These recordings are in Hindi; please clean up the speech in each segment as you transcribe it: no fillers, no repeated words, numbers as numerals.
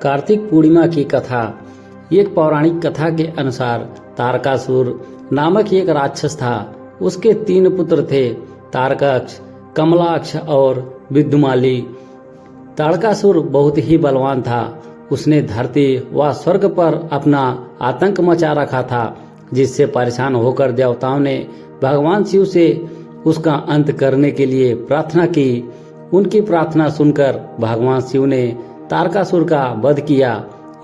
कार्तिक पूर्णिमा की कथा। एक पौराणिक कथा के अनुसार तारकासुर नामक एक राक्षस था। उसके 3 पुत्र थे, तारकाक्ष, कमलाक्ष और विद्युमाली। तारकासुर बहुत ही बलवान था। उसने धरती व स्वर्ग पर अपना आतंक मचा रखा था, जिससे परेशान होकर देवताओं ने भगवान शिव से उसका अंत करने के लिए प्रार्थना की। उनकी प्रार्थना सुनकर भगवान शिव ने तारकासुर का वध किया।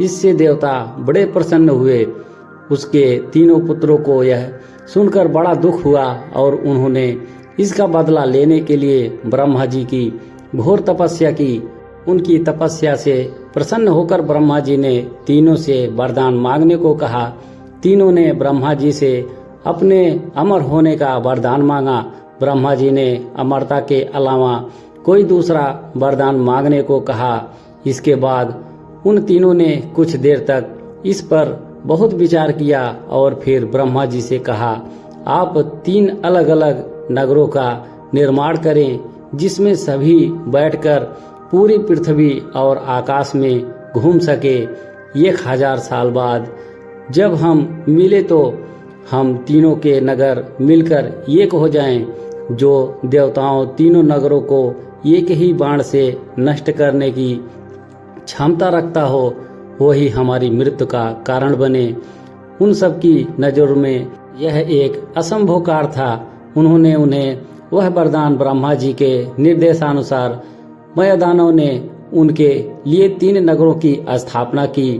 इससे देवता बड़े प्रसन्न हुए। उसके 3 पुत्रों को यह सुनकर बड़ा दुख हुआ और उन्होंने इसका बदला लेने के लिए ब्रह्मा जी की घोर तपस्या की। उनकी तपस्या से प्रसन्न होकर ब्रह्मा जी ने तीनों से वरदान मांगने को कहा। तीनों ने ब्रह्मा जी से अपने अमर होने का वरदान मांगा। ब्रह्मा जी ने अमरता के अलावा कोई दूसरा वरदान मांगने को कहा। इसके बाद उन तीनों ने कुछ देर तक इस पर बहुत विचार किया और फिर ब्रह्मा जी से कहा, आप 3 अलग अलग नगरों का निर्माण करें, जिसमें सभी बैठकर पूरी पृथ्वी और आकाश में घूम सके। 1000 साल बाद जब हम मिले तो हम तीनों के नगर मिलकर एक हो जाएं। जो देवताओं तीनों नगरों को एक ही बाण से नष्ट करने की क्षमता रखता हो, वही हमारी मृत्यु का कारण बने। उन सब की नजरों में यह एक असंभव कार्य था। उन्होंने उन्हें वह वरदान ब्रह्मा जी के निर्देशानुसार मयदानव ने उनके लिए 3 नगरों की स्थापना की।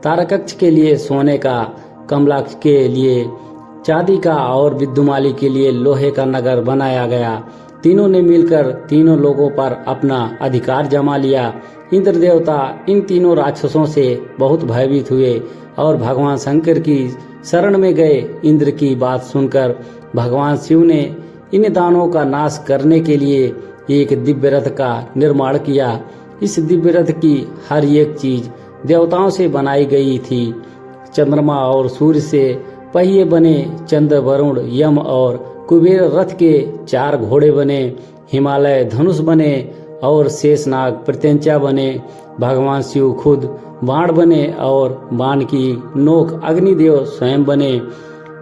तारकाक्ष के लिए सोने का, कमलाक्ष के लिए चांदी का और विद्युमाली के लिए लोहे का नगर बनाया गया। तीनों ने मिलकर तीनों लोगों पर अपना अधिकार जमा लिया। इंद्र देवता इन तीनों राक्षसों से बहुत भयभीत हुए और भगवान शंकर की शरण में गए। इंद्र की बात सुनकर भगवान शिव ने इन दानवों का नाश करने के लिए एक दिव्य रथ का निर्माण किया। इस दिव्य रथ की हर एक चीज देवताओं से बनाई गई थी। चंद्रमा और सूर्य से पहिए बने, चंद्र, वरुण, यम और कुबेर रथ के 4 घोड़े बने, हिमालय धनुष बने और शेषनाग प्रत्यंचा बने। भगवान शिव खुद बाण बने और बाण की नोक अग्निदेव स्वयं बने।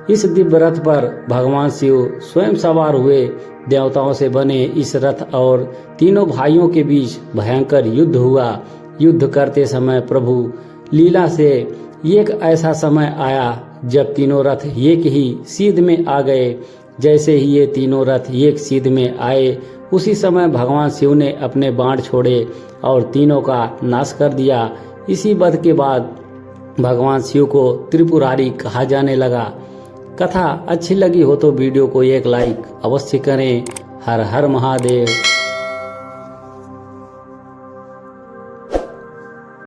इस दिव्य रथ पर भगवान शिव स्वयं सवार हुए। देवताओं से बने इस रथ और तीनों भाइयों के बीच भयंकर युद्ध हुआ। युद्ध करते समय प्रभु लीला से एक ऐसा समय आया जब तीनों रथ एक ही सीध में आ गए। जैसे ही ये तीनों रथ एक सीध में आए, उसी समय भगवान शिव ने अपने बाण छोड़े और तीनों का नाश कर दिया। इसी वध के बाद भगवान शिव को त्रिपुरारी कहा जाने लगा। कथा अच्छी लगी हो तो वीडियो को एक लाइक अवश्य करें। हर हर महादेव।